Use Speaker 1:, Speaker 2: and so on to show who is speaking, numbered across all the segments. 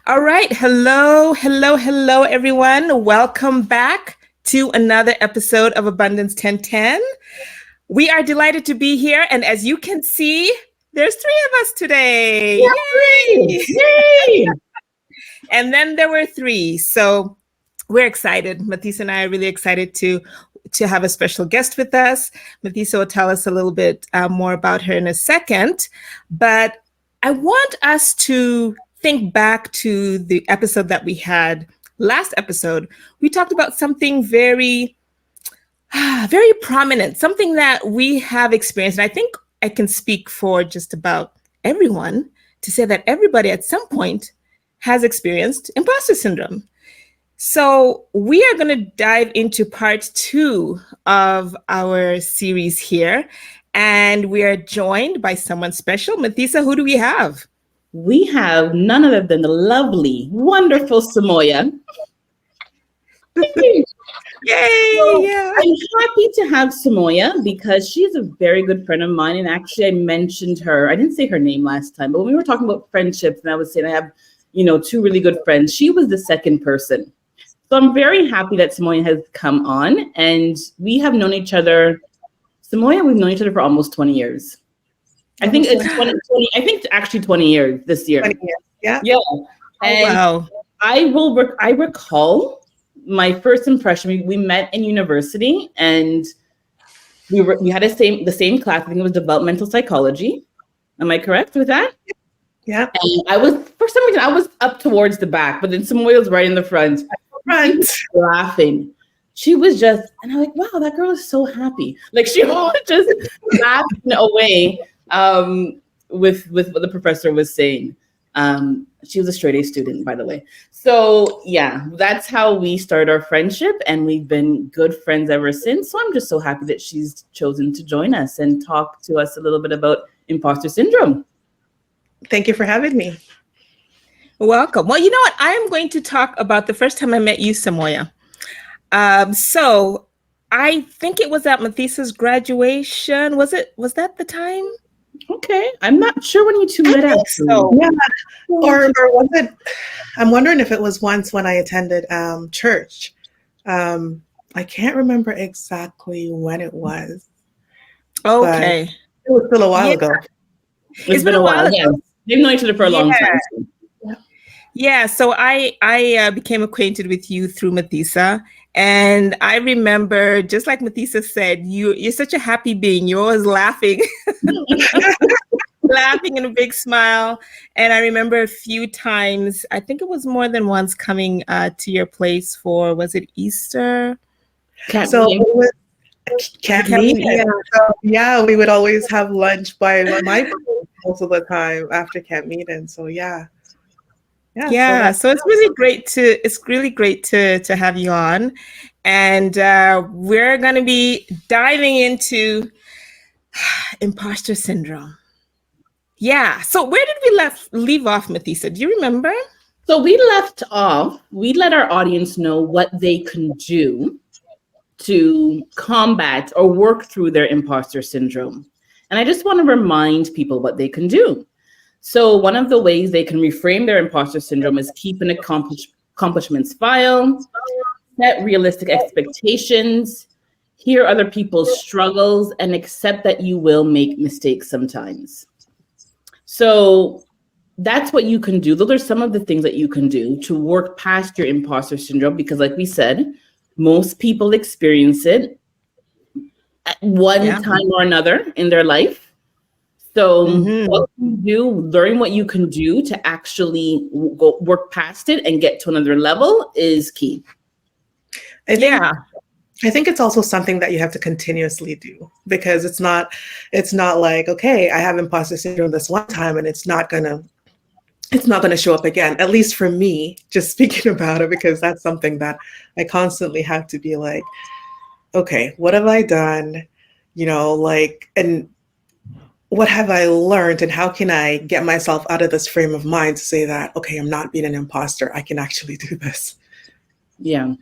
Speaker 1: All right. Hello, everyone. Welcome back to another episode of Abundance 1010. We are delighted to be here. And as you can see, there's three of us today. Yay!
Speaker 2: Yay!
Speaker 1: And then there were three. So we're excited. Matisse and I are really excited to have a special guest with us. Matisse will tell us a little bit more about her in a second. But I want us to think back to the episode that we had last episode. We talked about something very prominent, something that we have experienced. And I think I can speak for just about everyone to say that everybody at some point has experienced imposter syndrome. So we are going to dive into part 2 of our series here. And we are joined by someone special. Mathisa, who do we have?
Speaker 2: We have none other than the lovely, wonderful Samoya.
Speaker 1: Yay!
Speaker 2: So,
Speaker 1: yeah.
Speaker 2: I'm happy to have Samoya because she's a very good friend of mine. And actually, I mentioned her. I didn't say her name last time, but when we were talking about friendships, and I was saying I have, two really good friends, she was the second person. So I'm very happy that Samoya has come on, and we have known each other. Samoya, we've known each other for almost 20 years. I think it's 20. I think it's actually 20 years this year.
Speaker 3: 20 years. Yeah.
Speaker 2: Yeah. And
Speaker 1: wow.
Speaker 2: I recall my first impression. We met in university, and we had the same class. I think it was developmental psychology. Am I correct with that?
Speaker 3: Yeah.
Speaker 2: And for some reason I was up towards the back, but then Samoya was right in the front. Laughing. She was just, and I'm like, wow, that girl is so happy. Like she was just laughing away with what the professor was saying. She was a straight A student, by the way. So yeah, that's how we started our friendship, and we've been good friends ever since. So I'm just so happy that she's chosen to join us and talk to us a little bit about imposter syndrome.
Speaker 3: Thank you for having me.
Speaker 1: Welcome. Well, you know what? I am going to talk about the first time I met you, Samoya. So I think it was at Mathisa's graduation. Was that the time?
Speaker 2: Okay. I'm not sure when you two met up.
Speaker 1: So.
Speaker 3: Yeah. Or was it? I'm wondering if it was once when I attended church. I can't remember exactly when it was.
Speaker 1: Okay.
Speaker 3: It was still a while ago.
Speaker 2: It's been a while. Yeah. They've known each other for a long time.
Speaker 1: Yeah, so I became acquainted with you through Mathisa, and I remember, just like Mathisa said, you're such a happy being. You're always laughing, laughing and a big smile. And I remember a few times, I think it was more than once, coming to your place for, was it Easter?
Speaker 3: It was camp meeting. Yeah. So, yeah, we would always have lunch by my place most of the time after camp meeting. So yeah.
Speaker 1: Yeah, so it's really great to have you on, and we're going to be diving into imposter syndrome. Yeah, so where did we leave off, Mathisa? Do you remember?
Speaker 2: So we let our audience know what they can do to combat or work through their imposter syndrome. And I just want to remind people what they can do. So one of the ways they can reframe their imposter syndrome is keep an accomplishments file, set realistic expectations, hear other people's struggles, and accept that you will make mistakes sometimes. So that's what you can do. Those are some of the things that you can do to work past your imposter syndrome, because like we said, most people experience it at one time or another in their life. So what you do, learn what you can do to actually go work past it and get to another level is key.
Speaker 3: I think it's also something that you have to continuously do, because it's not like, okay, I have imposter syndrome this one time and it's not gonna show up again. At least for me, just speaking about it, because that's something that I constantly have to be like, okay, what have I done? And what have I learned, and how can I get myself out of this frame of mind to say that, okay, I'm not being an imposter. I can actually do this.
Speaker 2: Yeah.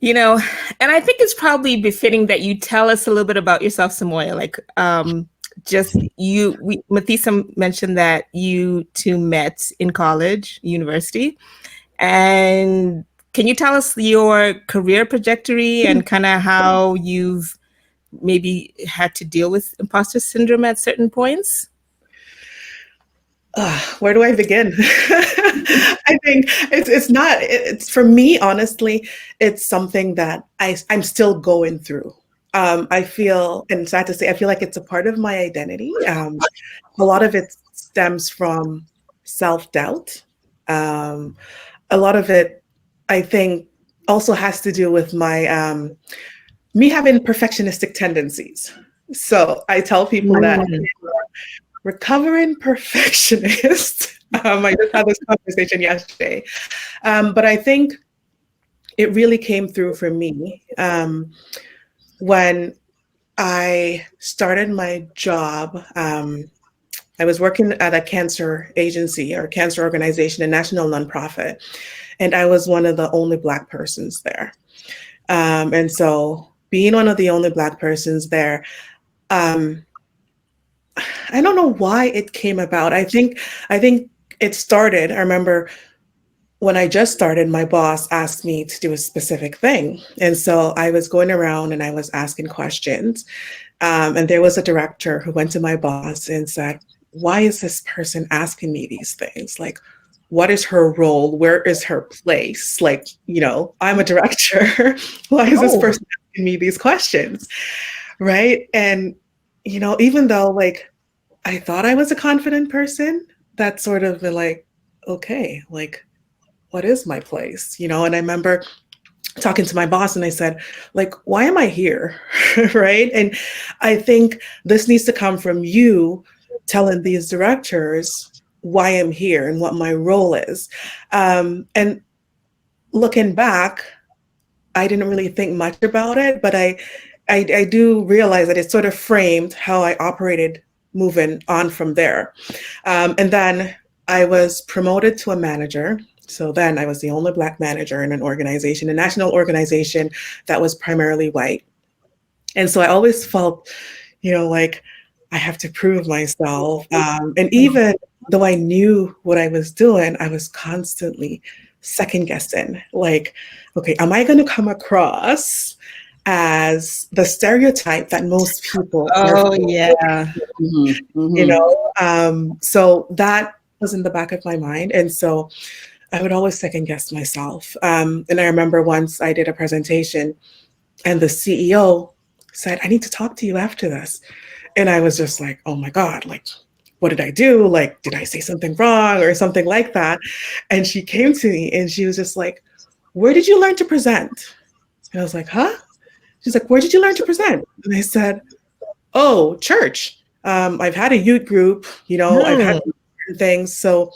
Speaker 1: And I think it's probably befitting that you tell us a little bit about yourself, Samoya. Like, Mathisa mentioned that you two met in college, university. And can you tell us your career trajectory and kind of how you've maybe had to deal with imposter syndrome at certain points?
Speaker 3: Where do I begin? I think it's for me, honestly, it's something that I'm still going through. I feel, and sad to say, I feel like it's a part of my identity. A lot of it stems from self-doubt. A lot of it, I think, also has to do with my me having perfectionistic tendencies. So I tell people that I'm a recovering perfectionist. I just had this conversation yesterday, but I think it really came through for me when I started my job. I was working at a cancer agency or cancer organization, a national nonprofit, and I was one of the only Black persons there. And so being one of the only Black persons there, I don't know why it came about. I think it started, I remember when I just started, my boss asked me to do a specific thing. And so I was going around and I was asking questions. And there was a director who went to my boss and said, why is this person asking me these things? Like, what is her role? Where is her place? Like, I'm a director. Why is this person asking me these questions? Right. And, even though like, I thought I was a confident person, that sort of been like, okay, like, what is my place? And I remember talking to my boss and I said, like, why am I here? Right. And I think this needs to come from you telling these directors why I'm here and what my role is. And looking back, I didn't really think much about it, but I do realize that it sort of framed how I operated moving on from there. And then I was promoted to a manager. So then I was the only Black manager in an organization, a national organization that was primarily white. And so I always felt, like I have to prove myself. And even though I knew what I was doing, I was constantly second guessing, like, okay, am I going to come across as the stereotype that most people
Speaker 1: are? Yeah.
Speaker 3: So that was in the back of my mind. And so I would always second guess myself. And I remember once I did a presentation and the CEO said, I need to talk to you after this. And I was just like, oh my God, like, what did I do? Like, did I say something wrong or something like that? And she came to me and she was just like, where did you learn to present? And I was like, huh? She's like, where did you learn to present? And I said, oh, church. I've had a youth group, I've had things. So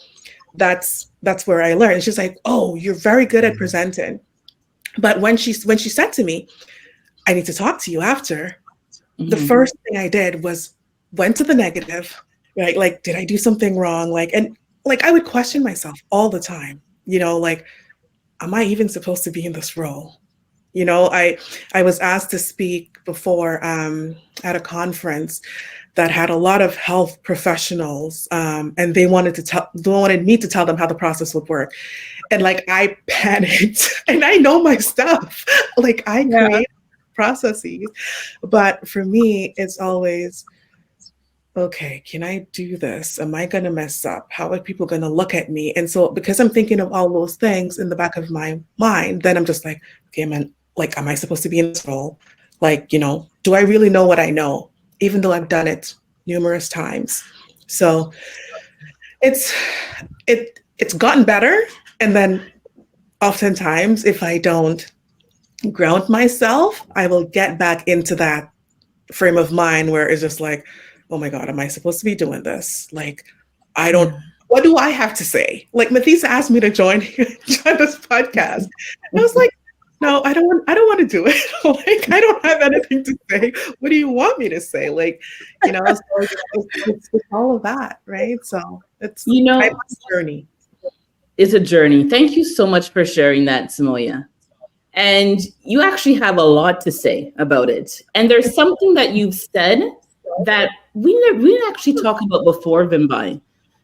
Speaker 3: that's where I learned. And she's like, oh, you're very good at presenting. But when she said to me, I need to talk to you after, the first thing I did was went to the negative, right? Like, did I do something wrong? And I would question myself all the time, like, am I even supposed to be in this role? I was asked to speak before at a conference that had a lot of health professionals, and they wanted me to tell them how the process would work. And I panicked, and I know my stuff. I create processes, but for me, it's always, okay, can I do this? Am I going to mess up? How are people going to look at me? And so because I'm thinking of all those things in the back of my mind, then I'm just like, okay, man, am I supposed to be in this role? Do I really know what I know? Even though I've done it numerous times. So it's gotten better. And then oftentimes if I don't ground myself, I will get back into that frame of mind where it's just like, oh my God, am I supposed to be doing this? What do I have to say? Mathisa asked me to join this podcast. And I was like, no, I don't want to do it. I don't have anything to say. What do you want me to say? It's all of that, right? So it's a journey.
Speaker 2: It's a journey. Thank you so much for sharing that, Samoya. And you actually have a lot to say about it. And there's something that you've said that we didn't actually talk about before, Vimbai,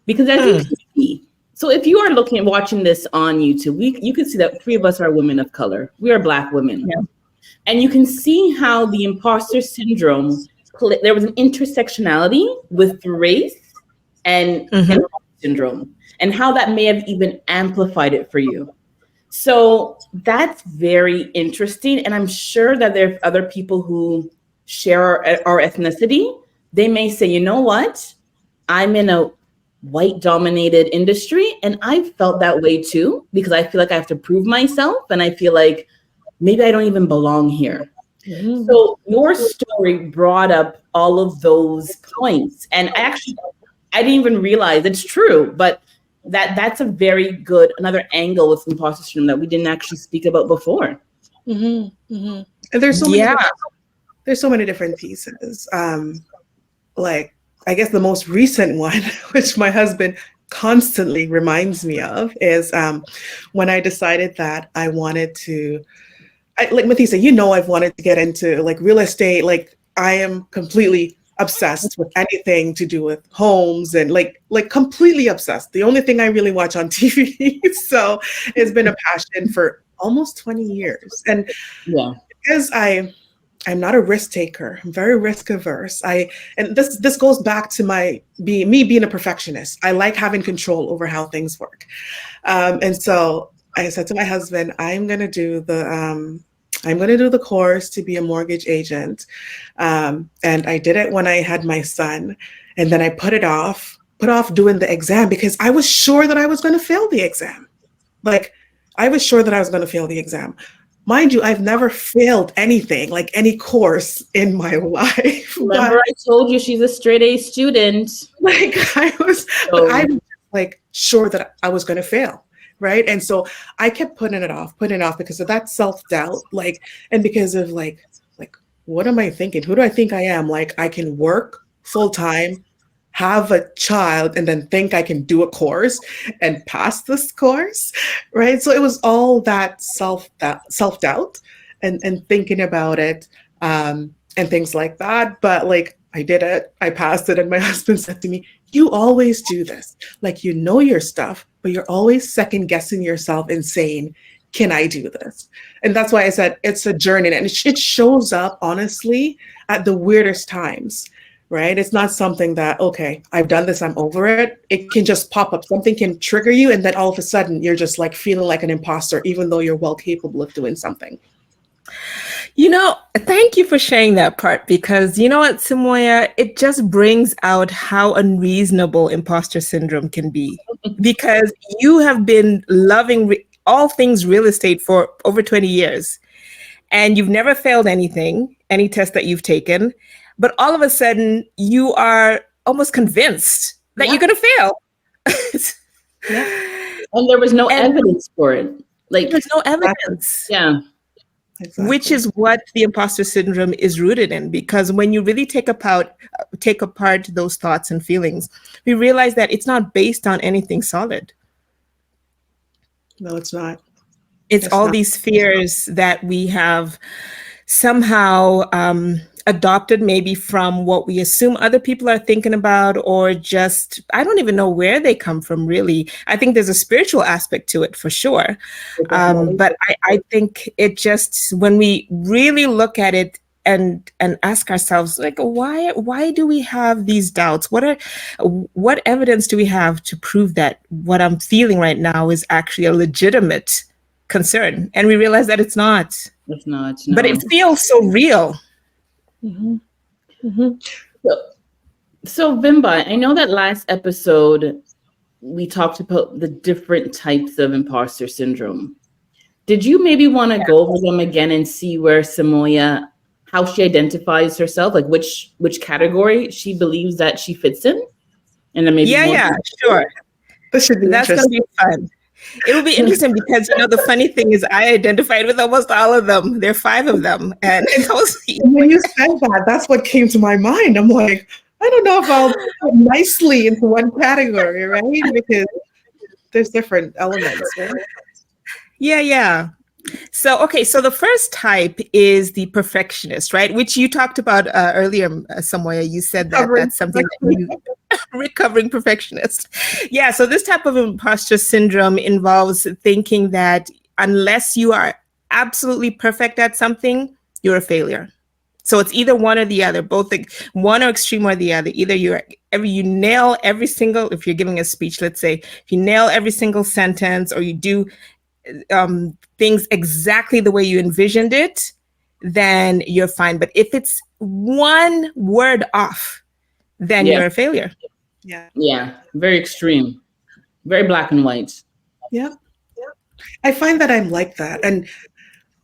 Speaker 2: because as you can see, so if you are watching this on YouTube, you can see that 3 of us are women of color. We are Black women.
Speaker 1: Yeah.
Speaker 2: And you can see how the imposter syndrome, there was an intersectionality with race and syndrome, and how that may have even amplified it for you. So that's very interesting. And I'm sure that there are other people who share our ethnicity. They may say, you know what? I'm in a white dominated industry, and I felt that way too, because I feel like I have to prove myself, and I feel like maybe I don't even belong here. So your story brought up all of those points, and I didn't even realize it's true, but that's a very good another angle with imposter syndrome that we didn't actually speak about before.
Speaker 3: And there's so many there's so many different pieces. Like, I guess the most recent one, which my husband constantly reminds me of, is when I decided that I wanted to, like Mathisa, I've wanted to get into like real estate. Like, I am completely obsessed with anything to do with homes, and like completely obsessed. The only thing I really watch on TV. So it's been a passion for almost 20 years. And because I'm not a risk taker. I'm very risk averse. And this goes back to me being a perfectionist. I like having control over how things work. And so I said to my husband, I'm going to do the course to be a mortgage agent. And I did it when I had my son. And then I put off doing the exam because I was sure that I was going to fail the exam. Like, I was sure that I was going to fail the exam. Mind you, I've never failed anything, like any course in my life.
Speaker 2: Remember, I told you she's a straight A student.
Speaker 3: Like, I was like sure that I was going to fail. Right. And so I kept putting it off because of that self-doubt, like, and because of like, what am I thinking? Who do I think I am? Like, I can work full time, have a child, and then think I can do a course and pass this course. Right. So it was all that self-doubt and thinking about it and things like that. But like, I did it, I passed it. And my husband said to me, you always do this. Like, you know your stuff, but you're always second guessing yourself and saying, can I do this? And that's why I said it's a journey. And it shows up, honestly, at the weirdest times, right? It's not something that, okay, I've done this, I'm over it. It can just pop up. Something can trigger you. And then all of a sudden, you're just like feeling like an imposter, even though you're well capable of doing something.
Speaker 1: Thank you for sharing that part, because you know what, Samoya, it just brings out how unreasonable imposter syndrome can be, because you have been loving all things real estate for over 20 years, and you've never failed any test that you've taken, but all of a sudden you are almost convinced that you're going to fail.
Speaker 2: And there was no evidence for it. Like,
Speaker 1: there's no evidence.
Speaker 2: Yeah.
Speaker 3: Exactly.
Speaker 1: Which is what the imposter syndrome is rooted in, because when you really take apart those thoughts and feelings, we realize that it's not based on anything solid.
Speaker 3: No, it's not.
Speaker 1: It's all these fears that we have somehow adopted, maybe from what we assume other people are thinking about, or just, I don't even know where they come from, really. I think there's a spiritual aspect to it for sure. But I think it just, when we really look at it and ask ourselves, like, why do we have these doubts? What evidence do we have to prove that what I'm feeling right now is actually a legitimate concern? And we realize that it's not.
Speaker 2: It's not. No.
Speaker 1: But it feels so real.
Speaker 2: So Vimba, I know that last episode we talked about the different types of imposter syndrome. Did you maybe want to go over them again and see where Samoya, how she identifies herself, like which category she believes that she fits in? And then maybe
Speaker 1: sure.
Speaker 3: This should be
Speaker 1: That's going to be fun. It will be interesting because, the funny thing is I identified with almost all of them. There are 5 of them. And
Speaker 3: when you said that, that's what came to my mind. I'm like, I don't know if I'll put nicely into one category, right? Because there's different elements, right?
Speaker 1: Yeah. So, okay, so the first type is the perfectionist, right? Which you talked about earlier, Samoya. You said that that's something that you, recovering perfectionist. Yeah, so this type of imposter syndrome involves thinking that unless you are absolutely perfect at something, you're a failure. So it's either one or the other, both one or extreme or the other. Either you nail every single, if you're giving a speech, let's say, if you nail every single sentence or you do things exactly the way you envisioned it, then you're fine. But if it's one word off, then you're a failure.
Speaker 3: Yeah.
Speaker 2: Yeah. Very extreme. Very black and white.
Speaker 3: Yeah. I find that I'm like that. And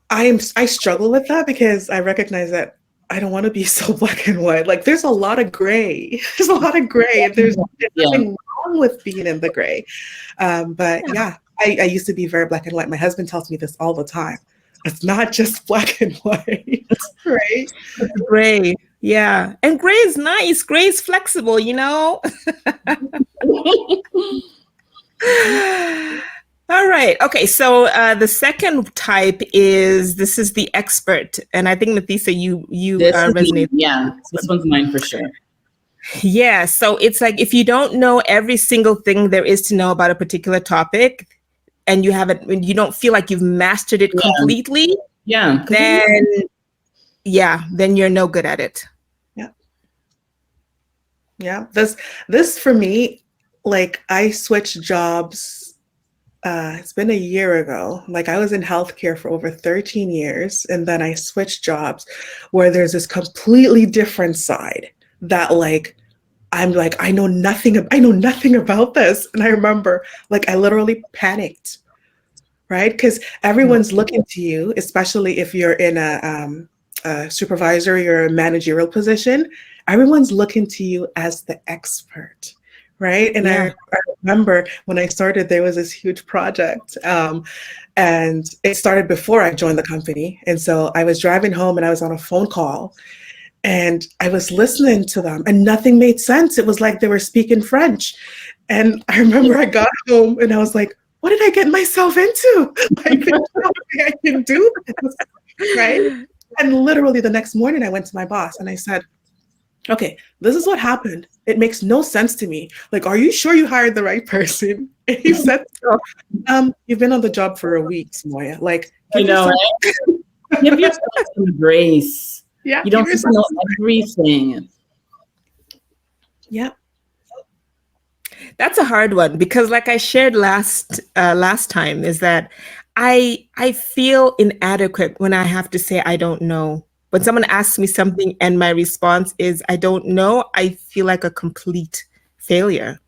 Speaker 3: I struggle with that because I recognize that I don't want to be so black and white. Like there's a lot of gray. There's a lot of gray. And there's nothing wrong with being in the gray. But yeah, I used to be very black and white. My husband tells me this all the time. It's not just black and white, right?
Speaker 1: It's gray. Yeah. And gray is nice. Gray is flexible, you know? All right. Okay. So the second type is the expert. And I think, Mathisa, you resonate.
Speaker 2: Yeah. This one's mine for sure.
Speaker 1: Yeah. So it's like if you don't know every single thing there is to know about a particular topic, and you don't feel like you've mastered it completely, then you're no good at it.
Speaker 3: Yeah. This for me, like I switched jobs. It's been a year ago. Like I was in healthcare for over 13 years, and then I switched jobs where there's this completely different side that like I'm like, I know nothing about this. And I remember like I literally panicked, right? Because everyone's looking to you, especially if you're in a supervisory or a managerial position, everyone's looking to you as the expert, right? And I remember when I started, there was this huge project, and it started before I joined the company. And so I was driving home and I was on a phone call, and I was listening to them and nothing made sense. It was like they were speaking French. And I remember I got home and I was like, what did I get myself into? Like, there's nothing I can do this, right? And literally the next morning I went to my boss and I said, okay, this is what happened. It makes no sense to me. Like, are you sure you hired the right person? And he said, you've been on the job for a week, Samoya. Like,
Speaker 2: give yourself some grace.
Speaker 3: Yeah,
Speaker 2: you don't know everything.
Speaker 3: Yeah.
Speaker 1: That's a hard one because like I shared last time is that I feel inadequate when I have to say I don't know. When someone asks me something and my response is I don't know, I feel like a complete failure.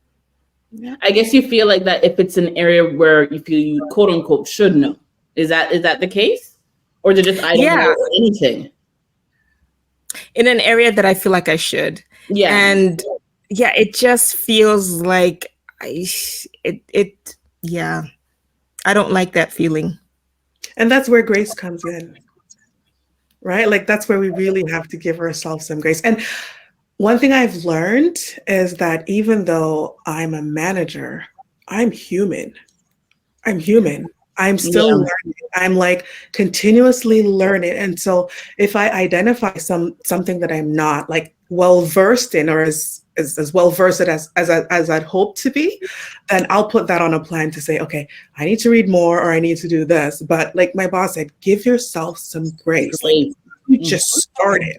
Speaker 2: Yeah. I guess you feel like that if it's an area where you feel you quote unquote should know. Is that the case? Or is it just I don't know anything? In an area that I feel like I should. Yeah. And it just feels like I don't like that feeling.
Speaker 3: And that's where grace comes in, right? Like that's where we really have to give ourselves some grace. And one thing I've learned is that even though I'm a manager, I'm human. I'm still learning. I'm like continuously learning. And so if I identify something that I'm not like well-versed in or as well-versed as I'd hope to be, then I'll put that on a plan to say, okay, I need to read more or I need to do this. But like my boss said, give yourself some grace. Like, you just started,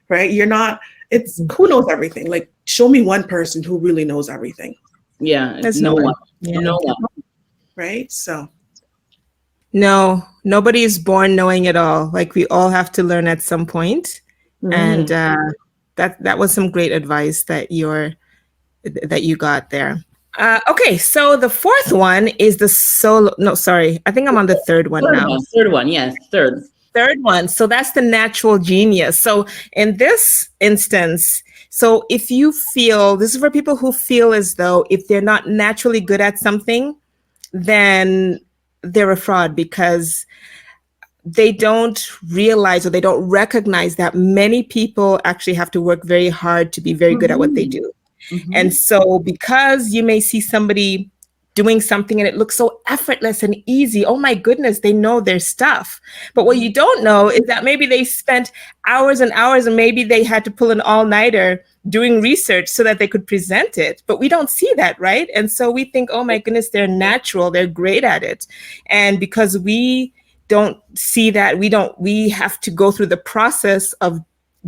Speaker 3: right? You're not, it's who knows everything. Like show me one person who really knows everything.
Speaker 2: Yeah, it's no one. No one.
Speaker 3: Right? So
Speaker 1: no, nobody is born knowing it all. Like we all have to learn at some point. And that was some great advice that you got there. Okay, so the fourth one is the solo. No, sorry, I think I'm on the third one now.
Speaker 2: Third one, yes, third
Speaker 1: one. So that's the natural genius. So in this instance, so if you feel, this is for people who feel as though if they're not naturally good at something, then they're a fraud because they don't realize or they don't recognize that many people actually have to work very hard to be very good at what they do. And so because you may see somebody doing something and it looks so effortless and easy. Oh my goodness, they know their stuff. But what you don't know is that maybe they spent hours and hours, and maybe they had to pull an all-nighter doing research so that they could present it. But we don't see that, right? And so we think, oh my goodness, they're natural, they're great at it. And because we don't see that, we have to go through the process of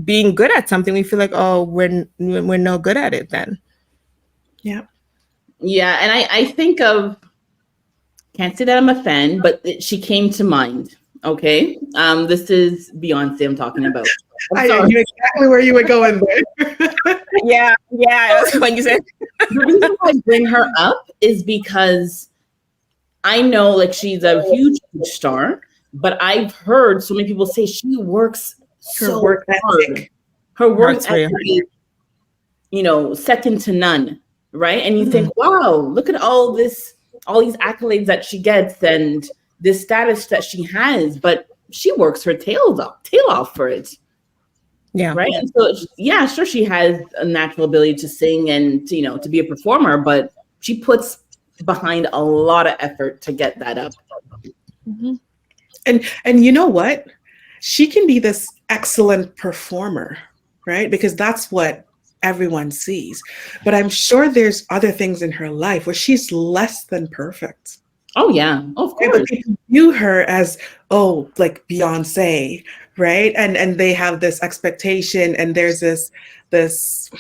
Speaker 1: being good at something. We feel like, oh, we're no good at it then.
Speaker 3: Yeah.
Speaker 2: Yeah, and I think of, can't say that I'm a fan, but she came to mind. Okay, this is Beyonce I'm talking about.
Speaker 3: I knew exactly where you were going there.
Speaker 1: Yeah, when you said.
Speaker 2: The reason why I bring her up is because I know, like, she's a huge star, but I've heard so many people say she works so hard. Her work ethic is, you know, second to none. Right. And you think, wow, look at all these accolades that she gets and this status that she has, but she works her tail off for it.
Speaker 1: Yeah.
Speaker 2: Right. And so, yeah, sure, she has a natural ability to sing and to, you know, to be a performer, but she puts behind a lot of effort to get that up.
Speaker 3: Mm-hmm. And you know what? She can be this excellent performer, right? Because that's what everyone sees. But I'm sure there's other things in her life where she's less than perfect.
Speaker 2: Oh yeah, of course.
Speaker 3: But people view her as, oh, like Beyonce, right? And they have this expectation, and there's this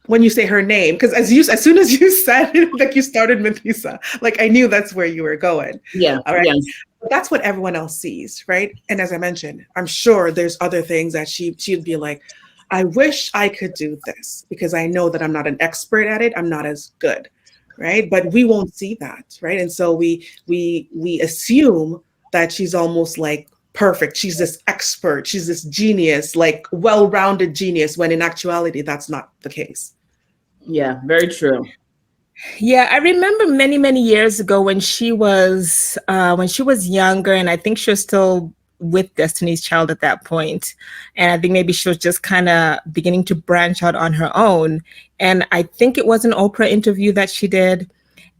Speaker 3: when you say her name, because as soon as you said it, like you started Mathisa, like I knew that's where you were going.
Speaker 2: Yeah.
Speaker 3: All right.
Speaker 2: Yeah.
Speaker 3: That's what everyone else sees, right? And as I mentioned, I'm sure there's other things that she'd be like, I wish I could do this because I know that I'm not an expert at it. I'm not as good, right? But we won't see that, right? And so we assume that she's almost like perfect. She's this expert. She's this genius, like well-rounded genius, when in actuality, that's not the case.
Speaker 2: Yeah, very true.
Speaker 1: Yeah, I remember many, many years ago when she was younger, and I think she was still with Destiny's Child at that point. And I think maybe she was just kind of beginning to branch out on her own. And I think it was an Oprah interview that she did.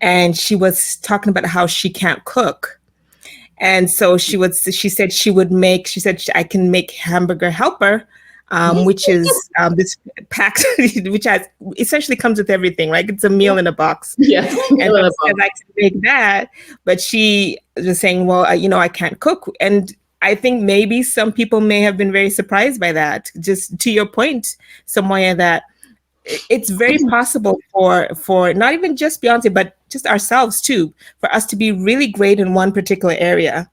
Speaker 1: And she was talking about how she can't cook. And so she said I can make hamburger helper, which is this pack, which essentially comes with everything, right? It's a meal in a box.
Speaker 2: Yeah.
Speaker 1: And I can make that. But she was saying, well, I can't cook. And I think maybe some people may have been very surprised by that. Just to your point, Samoya, that it's very possible for not even just Beyonce, but just ourselves too, for us to be really great in one particular area.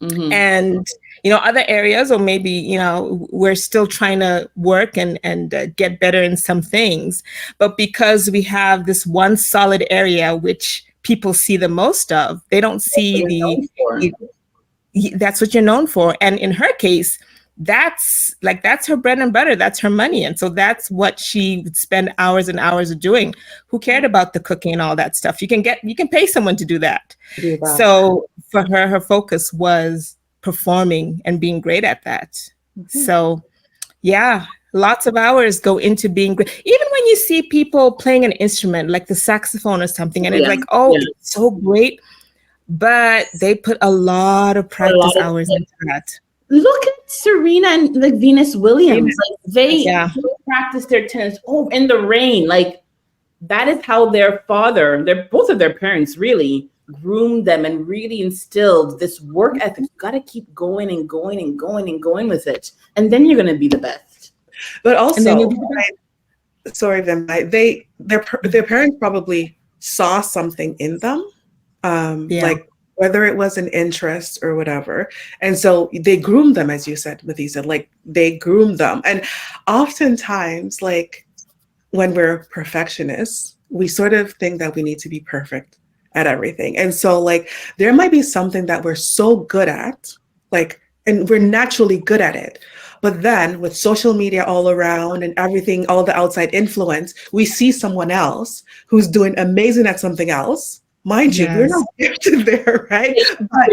Speaker 1: Mm-hmm. And, other areas, or maybe, we're still trying to work and get better in some things. But because we have this one solid area, which people see the most of, they don't see that's what you're known for. And in her case, that's her bread and butter. That's her money. And so that's what she would spend hours and hours of doing. Who cared about the cooking and all that stuff? You can pay someone to do that. So for her focus was performing and being great at that. Mm-hmm. So yeah, lots of hours go into being great. Even when you see people playing an instrument like the saxophone or something, and it's like, it's so great. But they put a lot of practice hours into that.
Speaker 2: Look at Serena and like Venus Williams. Like they practice their tennis in the rain. Like that is how their father, both of their parents really groomed them and really instilled this work ethic. You got to keep going and going and going and going with it, and then you're going to be the best.
Speaker 3: But also, sorry, their parents probably saw something in them. Like whether it was an interest or whatever. And so they groomed them, as you said, Mathisa, like they groomed them. And oftentimes, like when we're perfectionists, we sort of think that we need to be perfect at everything. And so like, there might be something that we're so good at, like, and we're naturally good at it. But then with social media all around and everything, all the outside influence, we see someone else who's doing amazing at something else. Mind you, we're not gifted there, right? But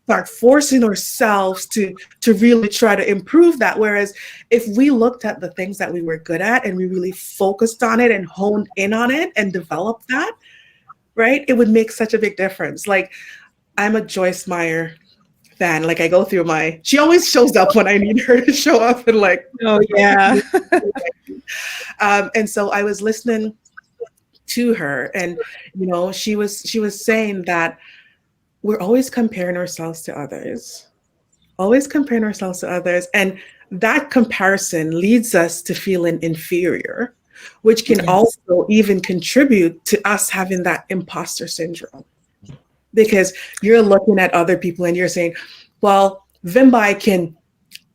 Speaker 3: start forcing ourselves to really try to improve that. Whereas if we looked at the things that we were good at and we really focused on it and honed in on it and developed that, right? It would make such a big difference. Like, I'm a Joyce Meyer fan. Like, I go through she always shows up when I need her to show up, and like,
Speaker 1: oh yeah.
Speaker 3: And so I was listening to her, and she was saying that we're always comparing ourselves to others, and that comparison leads us to feeling inferior, which can also even contribute to us having that imposter syndrome, because you're looking at other people and you're saying, well, Vimbai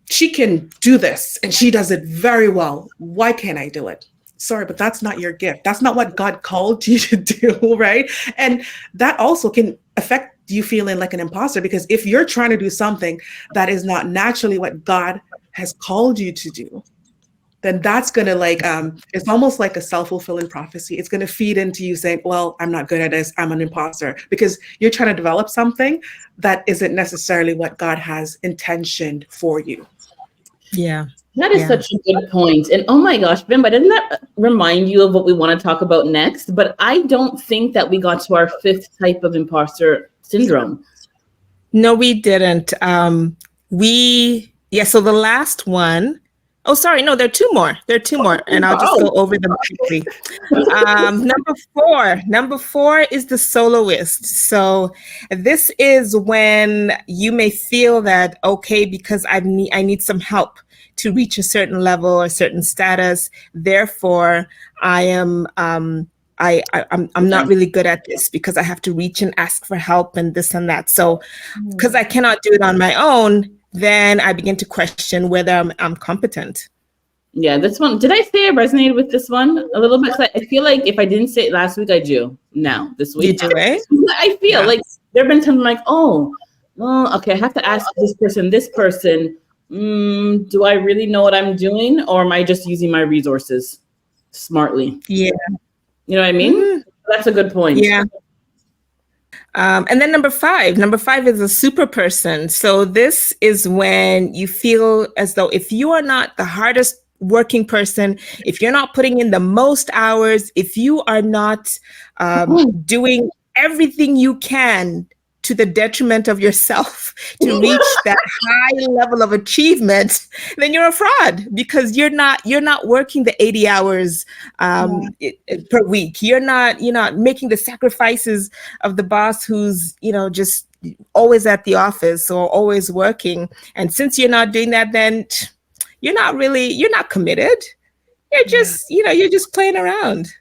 Speaker 3: she can do this and she does it very well. Why can't I do it? Sorry, but that's not your gift. That's not what God called you to do, right? And that also can affect you feeling like an imposter, because if you're trying to do something that is not naturally what God has called you to do, then that's going to it's almost like a self-fulfilling prophecy. It's going to feed into you saying, well, I'm not good at this. I'm an imposter, because you're trying to develop something that isn't necessarily what God has intentioned for you.
Speaker 1: Yeah.
Speaker 2: That is such a good point. And oh my gosh, Bimba, doesn't that remind you of what we want to talk about next? But I don't think that we got to our 5th type of imposter syndrome.
Speaker 1: No, we didn't. So the last one. Oh, sorry. No, there are 2 more. And I'll just go over them quickly. Number four is the soloist. So this is when you may feel that, okay, because I need some help to reach a certain level or certain status. Therefore, I'm not really good at this because I have to reach and ask for help and this and that. So because I cannot do it on my own, then I begin to question whether I'm competent.
Speaker 2: Yeah, this one. Did I say I resonated with this one a little bit? I feel like if I didn't say it last week, I do now this week.
Speaker 1: You do, eh?
Speaker 2: I feel like there have been times I'm like, oh, well, okay, I have to ask this person. Do I really know what I'm doing, or am I just using my resources smartly?
Speaker 1: Yeah.
Speaker 2: You know what I mean? Mm-hmm. That's a good point.
Speaker 1: Yeah. And then number five is a super person. So this is when you feel as though if you are not the hardest working person, if you're not putting in the most hours, if you are not doing everything you can to the detriment of yourself to reach that high level of achievement, then you're a fraud, because you're not working the 80 hours per week. You're not making the sacrifices of the boss who's just always at the office or always working. And since you're not doing that, then you're not committed. You're just you're just playing around.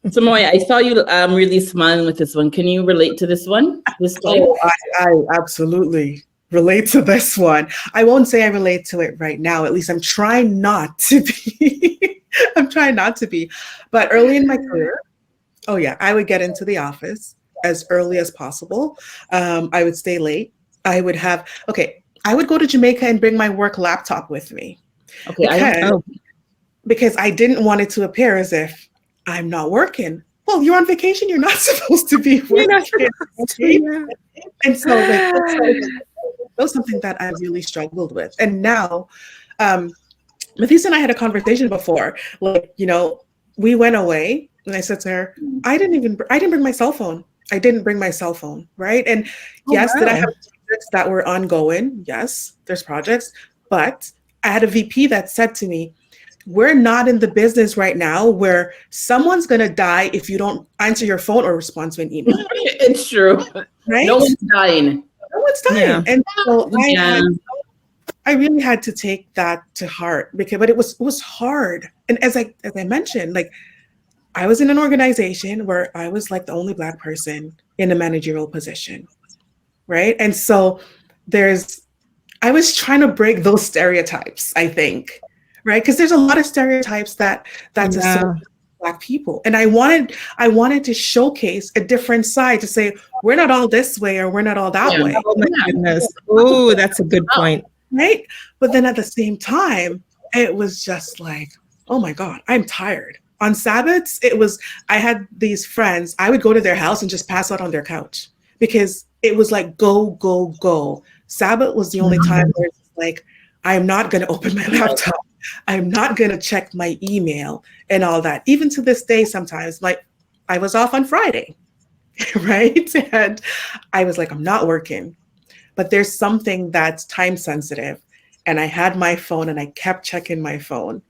Speaker 2: Samoya, I saw you really smiling with this one. Can you relate to this one?
Speaker 3: I absolutely relate to this one. I won't say I relate to it right now. At least I'm trying not to be. But early in my career, I would get into the office as early as possible. I would stay late. I would go to Jamaica and bring my work laptop with me. Okay. Because I didn't want it to appear as if I'm not working. Well, you're on vacation. You're not supposed to be working. And so that was something that I really struggled with. And now, Mathis and I had a conversation before. We went away, and I said to her, I didn't bring my cell phone. Right? And did I have projects that were ongoing? Yes, there's projects, but I had a VP that said to me, we're not in the business right now where someone's going to die if you don't answer your phone or respond to an email.
Speaker 2: It's true.
Speaker 3: Right?
Speaker 2: No one's dying.
Speaker 3: Yeah. And so I really had to take that to heart, but it was hard. And as I mentioned, I was in an organization where I was the only Black person in a managerial position. Right. And so I was trying to break those stereotypes, I think. Right. Because there's a lot of stereotypes that's associated with Black people. And I wanted to showcase a different side, to say, we're not all this way or we're not all that way.
Speaker 1: Oh my goodness. Oh, that's a good point.
Speaker 3: Right. But then at the same time, it was just oh my God, I'm tired. On Sabbaths, I had these friends, I would go to their house and just pass out on their couch, because it was go, go, go. Sabbath was the only time where it's I am not going to open my laptop. I'm not going to check my email and all that. Even to this day, sometimes, I was off on Friday, right? And I was like, I'm not working, but there's something that's time sensitive. And I had my phone and I kept checking my phone.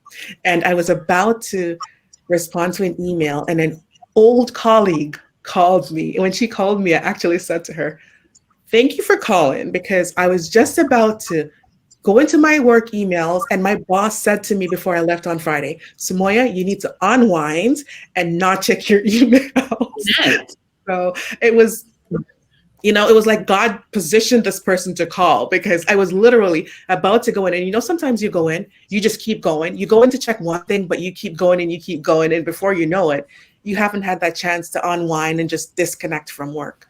Speaker 3: And I was about to respond to an email, and an old colleague called me. And when she called me, I actually said to her, thank you for calling, because I was just about to go into my work emails, and my boss said to me before I left on Friday, Samoya, you need to unwind and not check your emails.
Speaker 2: Yes.
Speaker 3: So it was, it was like God positioned this person to call, because I was literally about to go in. And sometimes you go in, you just keep going. You go in to check one thing, but you keep going and you keep going. And before you know it, you haven't had that chance to unwind and just disconnect from work.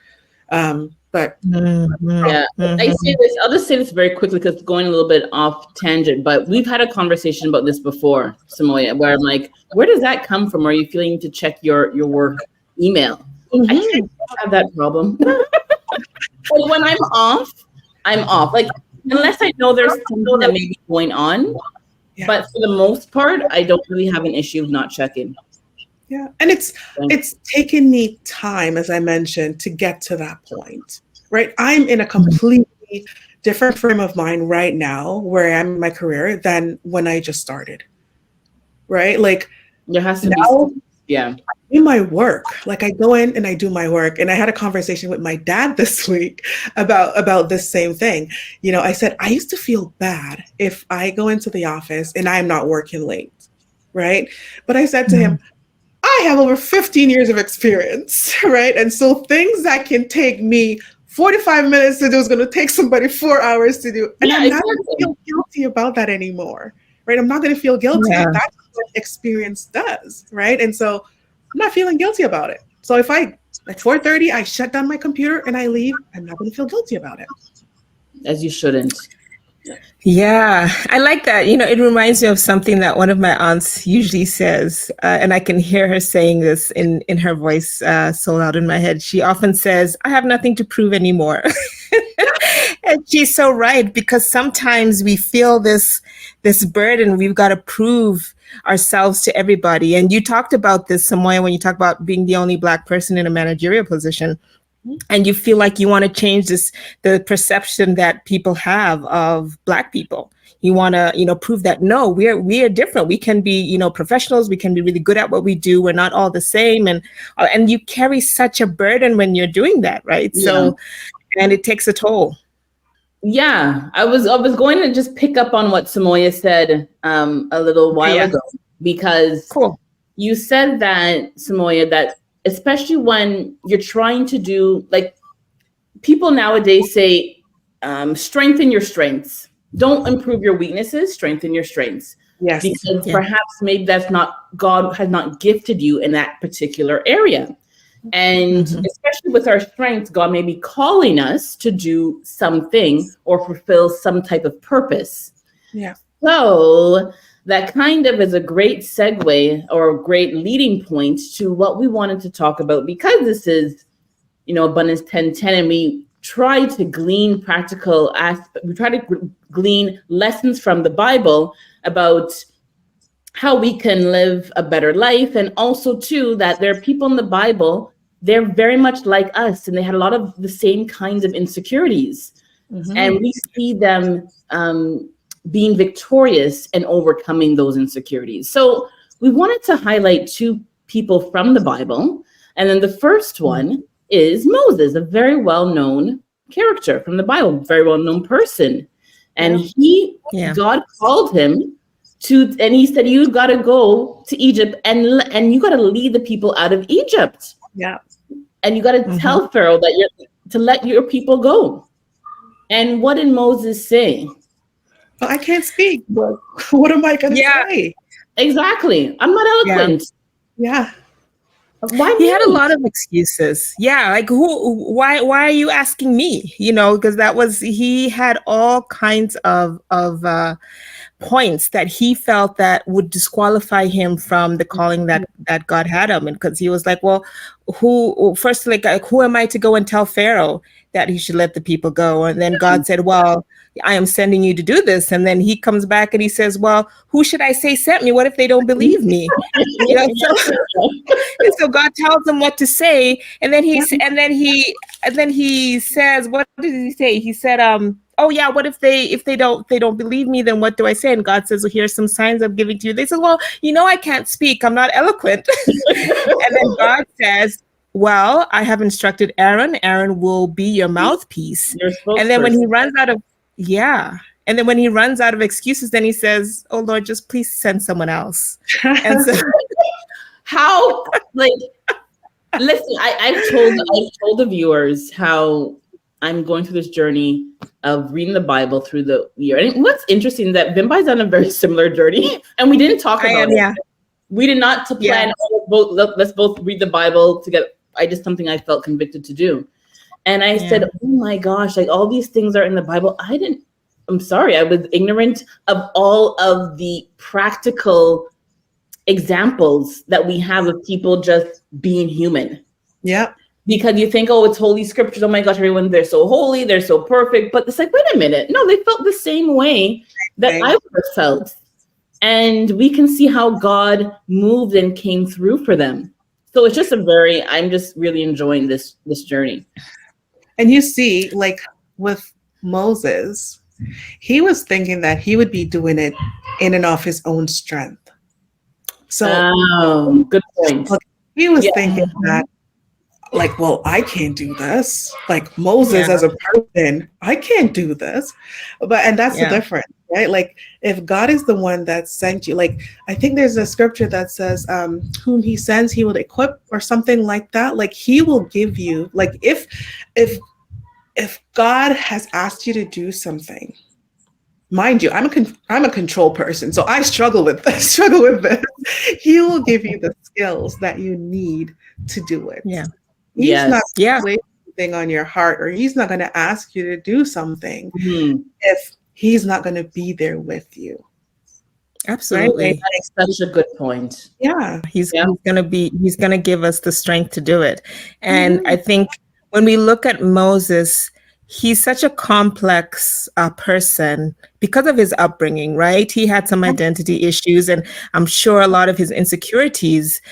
Speaker 3: But
Speaker 2: yeah, I'll just say this very quickly, because going a little bit off tangent, but we've had a conversation about this before, Samoya, where I'm like, where does that come from? Are you feeling to check your work email? I can't have that problem. Like when I'm off. Like, unless I know there's something that may be going on, but for the most part, I don't really have an issue of not checking.
Speaker 3: Yeah, and it's taken me time, as I mentioned, to get to that point, right? I'm in a completely different frame of mind right now where I am in my career than when I just started, right? Like,
Speaker 2: there has to be,
Speaker 3: in my work, like I go in and I do my work. And I had a conversation with my dad this week about this same thing. I said, I used to feel bad if I go into the office and I'm not working late, right? But I said to him, I have over 15 years of experience, right? And so things that can take me 45 minutes to do is going to take somebody 4 hours to do. And I'm not going to feel guilty about that anymore, right? I'm not going to feel guilty. Yeah. That's what experience does, right? And so I'm not feeling guilty about it. So if at 4:30, I shut down my computer and I leave, I'm not going to feel guilty about it.
Speaker 2: As you shouldn't.
Speaker 1: Yeah, I like that. It reminds me of something that one of my aunts usually says, and I can hear her saying this in her voice so loud in my head. She often says, I have nothing to prove anymore. And she's so right, because sometimes we feel this burden. We've got to prove ourselves to everybody. And you talked about this, Samoya, when you talk about being the only Black person in a managerial position. And you feel like you want to change the perception that people have of Black people. You want to, prove that, no, we are different. We can be, professionals. We can be really good at what we do. We're not all the same. And you carry such a burden when you're doing that, right? Yeah. So, and it takes a toll.
Speaker 2: Yeah, I was going to just pick up on what Samoya said a little while ago, because you said that, Samoya, that especially when you're trying to do, like, people nowadays say, strengthen your strengths. Don't improve your weaknesses, strengthen your strengths.
Speaker 3: Yes.
Speaker 2: Because perhaps maybe God has not gifted you in that particular area. And especially with our strengths, God may be calling us to do something or fulfill some type of purpose.
Speaker 3: Yeah.
Speaker 2: So that kind of is a great segue or a great leading point to what we wanted to talk about, because this is, Abundance 1010, and we try to glean practical aspects. We try to glean lessons from the Bible about how we can live a better life. And also, too, that there are people in the Bible, they're very much like us, and they had a lot of the same kinds of insecurities. And we see them being victorious and overcoming those insecurities. So we wanted to highlight two people from the Bible. And then the first one is Moses, a very well-known character from the Bible, very well-known person. And God called him and he said, you got to go to Egypt and you got to lead the people out of Egypt.
Speaker 3: Yeah.
Speaker 2: And you got to tell Pharaoh that to let your people go. And what did Moses say?
Speaker 3: Well, I can't speak, but what am I going to say?
Speaker 2: Exactly. I'm not eloquent.
Speaker 3: Yeah.
Speaker 2: Why
Speaker 1: he had a lot of excuses. Yeah, like why are you asking me? Because he had all kinds of points that he felt that would disqualify him from the calling that God had him. And because he was like, well, who am I to go and tell Pharaoh that he should let the people go? And then God said, well, I am sending you to do this. And then he comes back and he says, well, who should I say sent me? What if they don't believe me? And so God tells him what to say. And then he says, what did he say? He said, oh yeah, what if they don't believe me, then what do I say? And God says, well, here's some signs I'm giving to you. They said, well, I can't speak, I'm not eloquent. And then God says, well, I have instructed Aaron will be your mouthpiece. And then when he runs out of excuses, then he says, oh Lord, just please send someone else. And so
Speaker 2: how, listen, I've told the viewers how I'm going through this journey of reading the Bible through the year. And what's interesting is that Vimbai's on a very similar journey, and we didn't talk about it. Yeah. We did not plan, let's both read the Bible together. I just something I felt convicted to do. And I said, oh my gosh, all these things are in the Bible. I'm sorry, I was ignorant of all of the practical examples that we have of people just being human.
Speaker 3: Yeah.
Speaker 2: Because you think, oh, it's holy scriptures. Oh my gosh, everyone, they're so holy, they're so perfect. But it's like, wait a minute. No, they felt the same way that I would have felt. And we can see how God moved and came through for them. So it's just I'm just really enjoying this journey.
Speaker 3: And you see, with Moses, he was thinking that he would be doing it in and of his own strength. So
Speaker 2: good point.
Speaker 3: He was thinking that, well, I can't do this. Moses as a person, I can't do this. And that's the difference, right? If God is the one that sent you, I think there's a scripture that says, whom he sends, he will equip, or something like that. He will give you, if God has asked you to do something, mind you, I'm a control person, so I struggle with this. He will give you the skills that you need to do it.
Speaker 1: Yeah.
Speaker 3: He's not placing anything on your heart, or he's not going to ask you to do something if he's not going to be there with you.
Speaker 1: Absolutely.
Speaker 2: Right? That is such a good point.
Speaker 3: Yeah.
Speaker 1: He's going to give us the strength to do it. And I think when we look at Moses, he's such a complex person because of his upbringing, right? He had some identity issues, and I'm sure a lot of his insecurities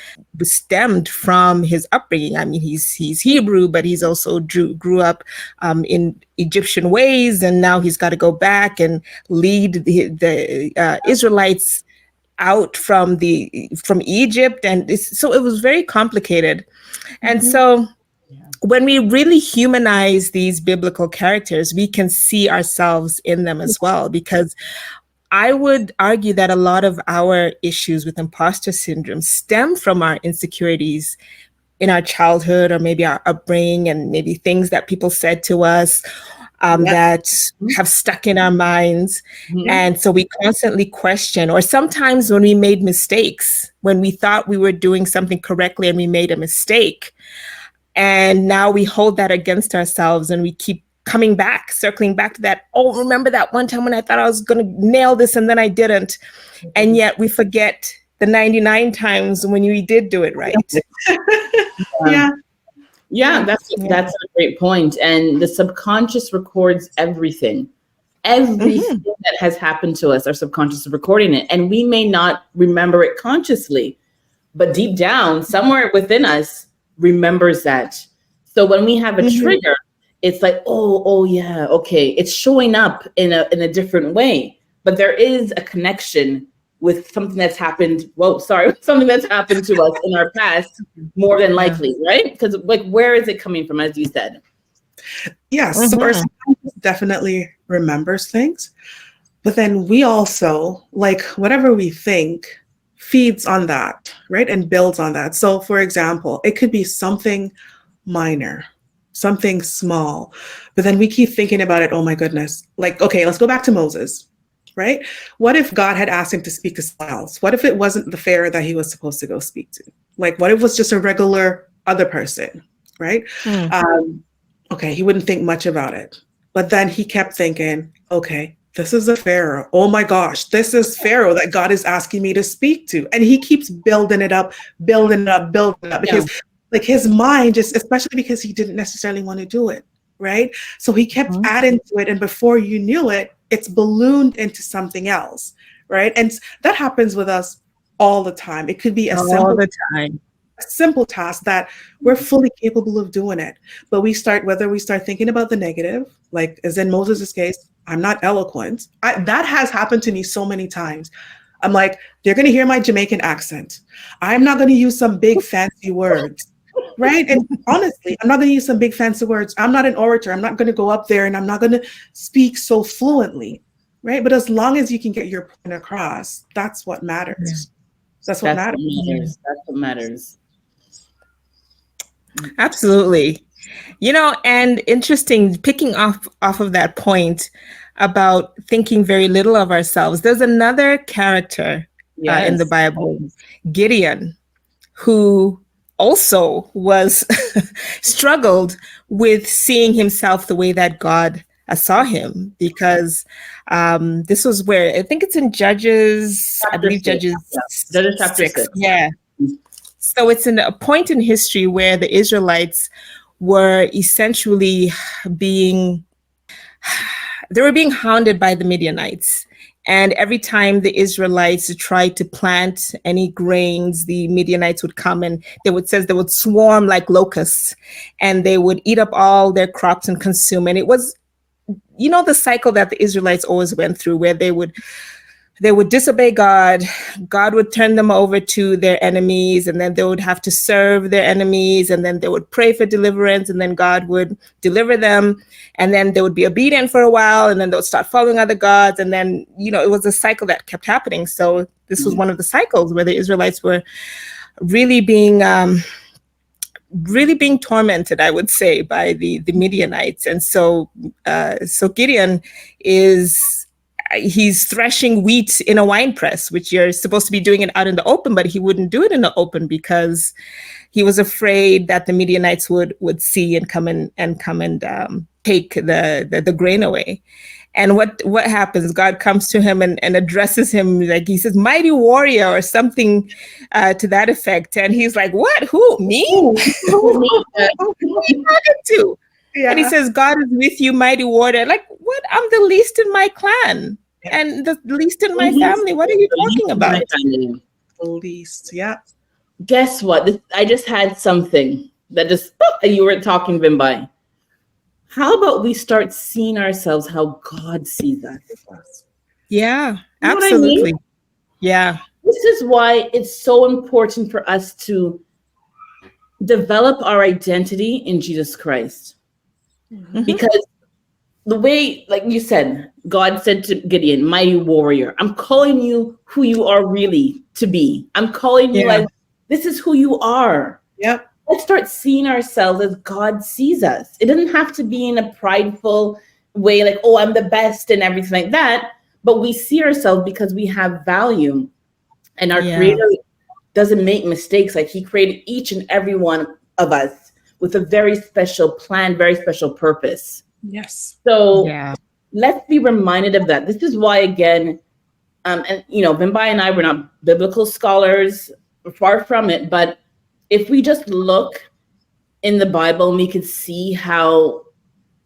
Speaker 1: stemmed from his upbringing. I mean, he's Hebrew, but he's also grew up in Egyptian ways, and now he's got to go back and lead the Israelites out from Egypt, and so it was very complicated. And so when we really humanize these biblical characters, we can see ourselves in them as well, because I would argue that a lot of our issues with imposter syndrome stem from our insecurities in our childhood, or maybe our upbringing, and maybe things that people said to us that have stuck in our minds. And so we constantly question, or sometimes when we made mistakes, when we thought we were doing something correctly and we made a mistake, and now we hold that against ourselves, and we keep circling back to that. Oh, remember that one time when I thought I was going to nail this and then I didn't. And yet we forget the 99 times when we did do it right.
Speaker 2: That's a great point. And the subconscious records everything. Everything that has happened to us, our subconscious is recording it. And we may not remember it consciously, but deep down, somewhere within us, remembers that. So when we have a trigger, it's like, oh yeah, okay, it's showing up in a different way, but there is a connection with something that's happened. Something that's happened to us in our past, more than likely, right? Because where is it coming from, as you said?
Speaker 3: Yes, so our subconscious definitely remembers things, but then we also, whatever we think feeds on that, right? And builds on that. So for example, it could be something minor, something small, but then we keep thinking about it. Oh my goodness. Okay, let's go back to Moses, right? What if God had asked him to speak to someone else? What if it wasn't the Pharaoh that he was supposed to go speak to? What if it was just a regular other person, right? Okay, he wouldn't think much about it. But then he kept thinking, okay, this is a Pharaoh. Oh my gosh, this is Pharaoh that God is asking me to speak to. And he keeps building it up, building it up, building it up, because like his mind just, especially because he didn't necessarily want to do it, right? So he kept adding to it. And before you knew it, it's ballooned into something else, right? And that happens with us all the time. It could be a simple task that we're fully capable of doing it. But whether we start thinking about the negative, like as in Moses' case, I'm not eloquent. That has happened to me so many times. I'm like, they're going to hear my Jamaican accent. I'm not going to use some big fancy words, right? And honestly, I'm not going to use some big fancy words. I'm not an orator. I'm not going to go up there and I'm not going to speak so fluently, right? But as long as you can get your point across, that's what matters. That's what matters.
Speaker 2: That's what matters.
Speaker 1: Absolutely. And interesting, picking off of that point about thinking very little of ourselves. There's another character in the Bible, Gideon, who also was struggled with seeing himself the way that God saw him, because this was where, I think it's in Judges, I believe Judges 6. Yeah. So it's in a point in history where the Israelites were essentially being hounded by the Midianites. And every time the Israelites tried to plant any grains, the Midianites would come and they would swarm like locusts, and they would eat up all their crops and consume. And it was, the cycle that the Israelites always went through, where they would disobey God. God would turn them over to their enemies, and then they would have to serve their enemies, and then they would pray for deliverance, and then God would deliver them, and then they would be obedient for a while, and then they would start following other gods, and then, it was a cycle that kept happening. So this was one of the cycles where the Israelites were really being tormented, I would say, by the Midianites. And so Gideon he's threshing wheat in a wine press, which you're supposed to be doing it out in the open, but he wouldn't do it in the open because he was afraid that the Midianites would see and come and take the grain away. And what happens? God comes to him and addresses him, like he says, "Mighty warrior," or something to that effect. And he's like, "What? Who? Me? Who are you talking to?" Yeah. And he says, "God is with you, mighty warrior." Like, what? I'm the least in my clan and the least in my family. What are you talking about?
Speaker 3: The least, yeah.
Speaker 2: Guess what? I just had something that you were talking, Bimbai. How about we start seeing ourselves how God sees us?
Speaker 1: Yeah, absolutely. I mean? Yeah.
Speaker 2: This is why it's so important for us to develop our identity in Jesus Christ. Mm-hmm. Because the way, like you said, God said to Gideon, "Mighty warrior, I'm calling you who you are really to be. I'm calling you like, this is who you are."
Speaker 3: Yep.
Speaker 2: Let's start seeing ourselves as God sees us. It doesn't have to be in a prideful way, like, "Oh, I'm the best," and everything like that. But we see ourselves because we have value. And our Creator doesn't make mistakes. Like, He created each and every one of us with a very special plan, very special purpose.
Speaker 3: Yes.
Speaker 2: So let's be reminded of that. This is why, again, and Bimbai and I were not biblical scholars, far from it, but if we just look in the Bible, we can see how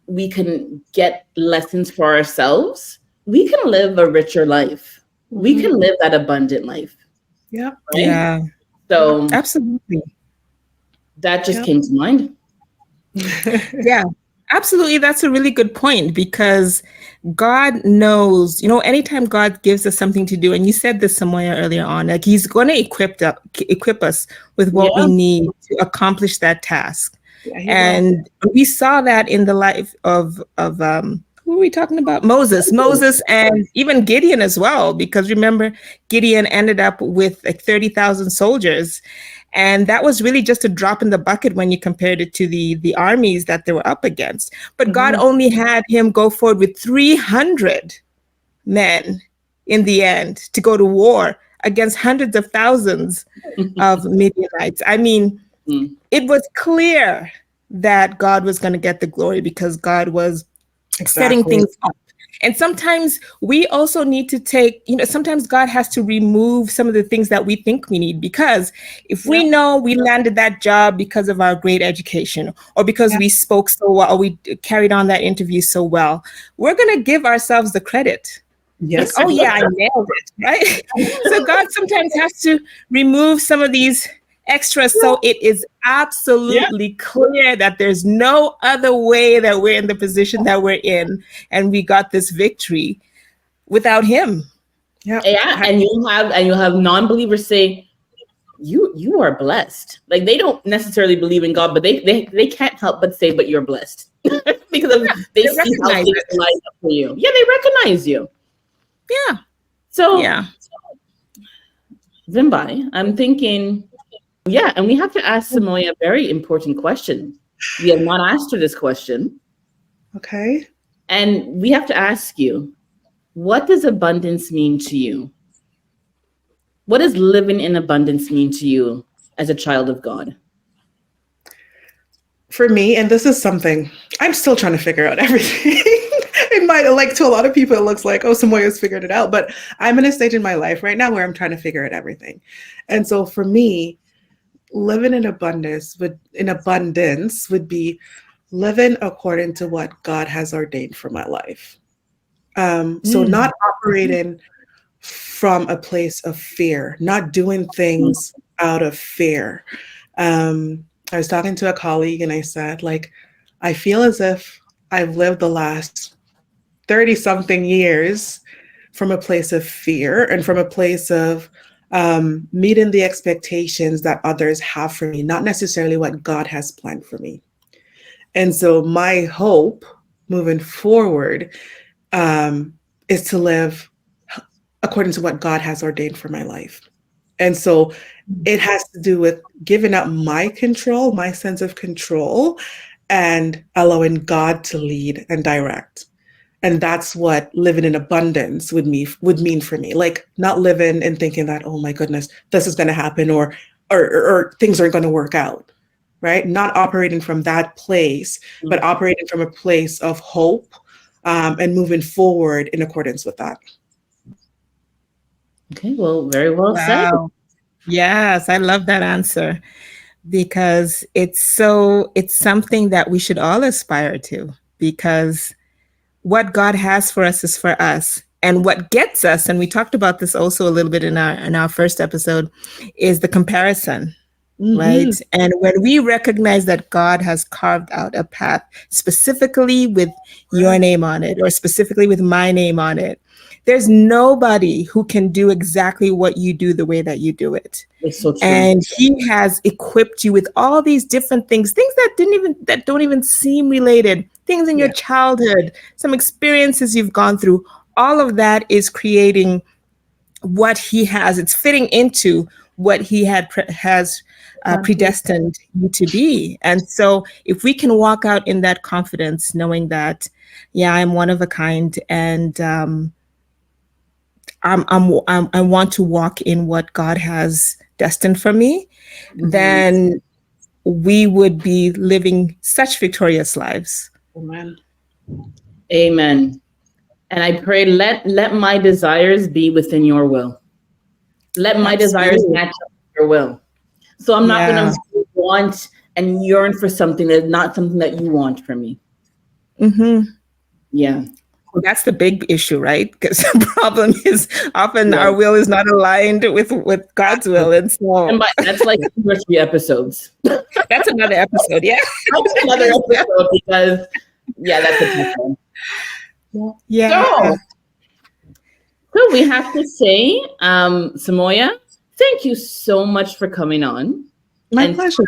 Speaker 2: we can get lessons for ourselves. We can live a richer life. Mm-hmm. We can live that abundant life.
Speaker 3: Yeah.
Speaker 2: Right?
Speaker 1: Yeah.
Speaker 2: So
Speaker 1: absolutely.
Speaker 2: That just came to mind.
Speaker 1: Yeah, absolutely. That's a really good point, because God knows, anytime God gives us something to do, and you said this, Samoya, earlier on, like He's going to equip us with what we need to accomplish that task. Yeah, and we saw that in the life of who are we talking about? Moses, and even Gideon as well, because remember, Gideon ended up with like 30,000 soldiers. And that was really just a drop in the bucket when you compared it to the armies that they were up against. But God only had him go forward with 300 men in the end to go to war against hundreds of thousands of Midianites. I mean, it was clear that God was going to get the glory, because God was setting things up. And sometimes we also need to take, sometimes God has to remove some of the things that we think we need, because if we know we landed that job because of our great education, or because we spoke so well, or we carried on that interview so well, we're going to give ourselves the credit.
Speaker 3: Yes.
Speaker 1: Like, oh yeah, I nailed it, right? So God sometimes has to remove some of these extras, so it is absolutely clear that there's no other way that we're in the position that we're in, and we got this victory without him.
Speaker 2: And you'll have non-believers say, you are blessed. Like, they don't necessarily believe in God, but they can't help but say, but you're blessed. Because they see how things line up for you. Yeah, they recognize you.
Speaker 1: Yeah.
Speaker 2: So Zimbai, I'm thinking, and we have to ask Samoya a very important question. We have not asked her this question.
Speaker 3: Okay.
Speaker 2: And we have to ask you, what does abundance mean to you? What does living in abundance mean to you as a child of God?
Speaker 3: For me, and this is something I'm still trying to figure out everything. It might, like, to a lot of people, it looks like, oh, Samoya's figured it out. But I'm in a stage in my life right now where I'm trying to figure out everything. And so for me, living in abundance would be living according to what God has ordained for my life. So not operating from a place of fear, not doing things out of fear. I was talking to a colleague and I said, like, I feel as if I've lived the last 30 something years from a place of fear and from a place of meeting the expectations that others have for me, not necessarily what God has planned for me. And so my hope moving forward is to live according to what God has ordained for my life. And so it has to do with giving up my control, my sense of control, and allowing God to lead and direct. And that's what living in abundance would mean for me. Like, not living and thinking that, oh my goodness, this is going to happen, or things aren't going to work out, right? Not operating from that place, but operating from a place of hope and moving forward in accordance with that.
Speaker 2: Okay, well, very well said.
Speaker 1: Yes, I love that answer, because it's something that we should all aspire to, because what God has for us is for us. And what gets us, and we talked about this also a little bit in our first episode, is the comparison, right? And when we recognize that God has carved out a path specifically with your name on it, or specifically with my name on it, there's nobody who can do exactly what you do the way that you do it.
Speaker 2: It's so true.
Speaker 1: And he has equipped you with all these different things that don't even seem related, things in your childhood, some experiences you've gone through. All of that is creating what he has. It's fitting into what he has predestined you to be. And so if we can walk out in that confidence, knowing that, I'm one of a kind, and I want to walk in what God has destined for me, then we would be living such victorious lives.
Speaker 2: Amen. And I pray, let my desires be within your will. Let my desires match up with your will. So I'm not going to want and yearn for something that's not something that you want from me. Yeah.
Speaker 1: Well, that's the big issue, right? Because the problem is often our will is not aligned with God's will. And so
Speaker 2: that's like 2 or 3 episodes.
Speaker 1: That's another episode, yeah.
Speaker 2: That's another episode, because that's a tough one.
Speaker 1: Yeah.
Speaker 2: So we have to say, Samoya, thank you so much for coming on.
Speaker 3: My pleasure.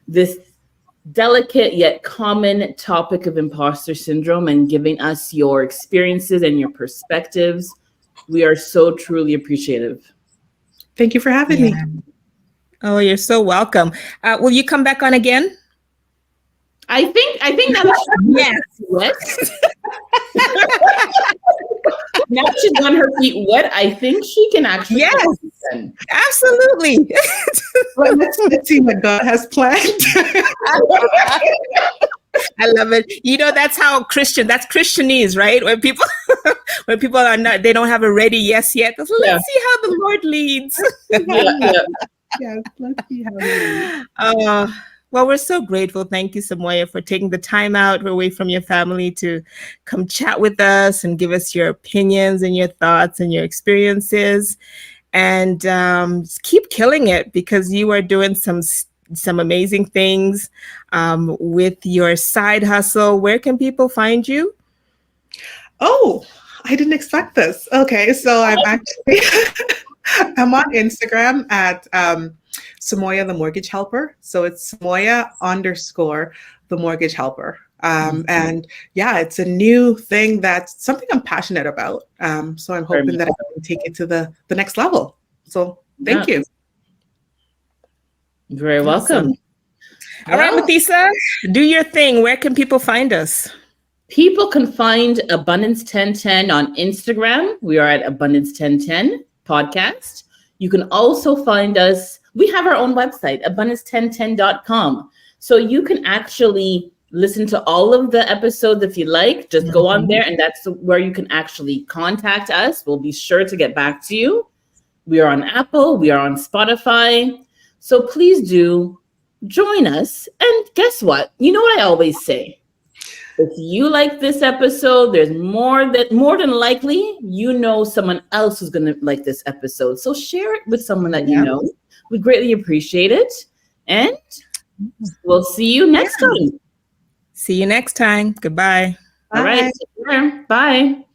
Speaker 2: This delicate yet common topic of imposter syndrome, and giving us your experiences and your perspectives. We are so truly appreciative.
Speaker 3: Thank you for having me.
Speaker 1: Oh, you're so welcome. Will you come back on again?
Speaker 2: I think that's
Speaker 1: yes.
Speaker 2: What? Now she's on her feet wet. I think she can actually.
Speaker 1: Yes, absolutely.
Speaker 3: Well, let's see what God has planned.
Speaker 1: I love it. That's how that's Christianese, right? When people when people are not, they don't have a ready yes yet. Let's see how the Lord leads.
Speaker 3: Yes, let's see how he leads.
Speaker 1: Well, we're so grateful. Thank you, Samoya, for taking the time out away from your family to come chat with us and give us your opinions and your thoughts and your experiences. And just keep killing it, because you are doing some amazing things with your side hustle. Where can people find you?
Speaker 3: Oh, I didn't expect this. Okay, so I'm actually I'm on Instagram at Samoya the Mortgage Helper. So it's Samoya _ the Mortgage Helper. And yeah, it's a new thing, that's something I'm passionate about. So I'm hoping that I can take it to the next level. So thank you.
Speaker 2: You're very welcome.
Speaker 1: All right, Mathisa, do your thing. Where can people find us?
Speaker 2: People can find Abundance 1010 on Instagram. We are at Abundance 1010 podcast. You can also find us. We have our own website, abundance1010.com. So you can actually listen to all of the episodes if you like. Just go on there, and that's where you can actually contact us. We'll be sure to get back to you. We are on Apple. We are on Spotify. So please do join us. And guess what? You know what I always say? If you like this episode, there's more than likely, someone else who's going to like this episode. So share it with someone that you know. We greatly appreciate it. And we'll see you next time.
Speaker 1: See you next time. Goodbye.
Speaker 3: Bye.
Speaker 2: All right. Take care. Bye.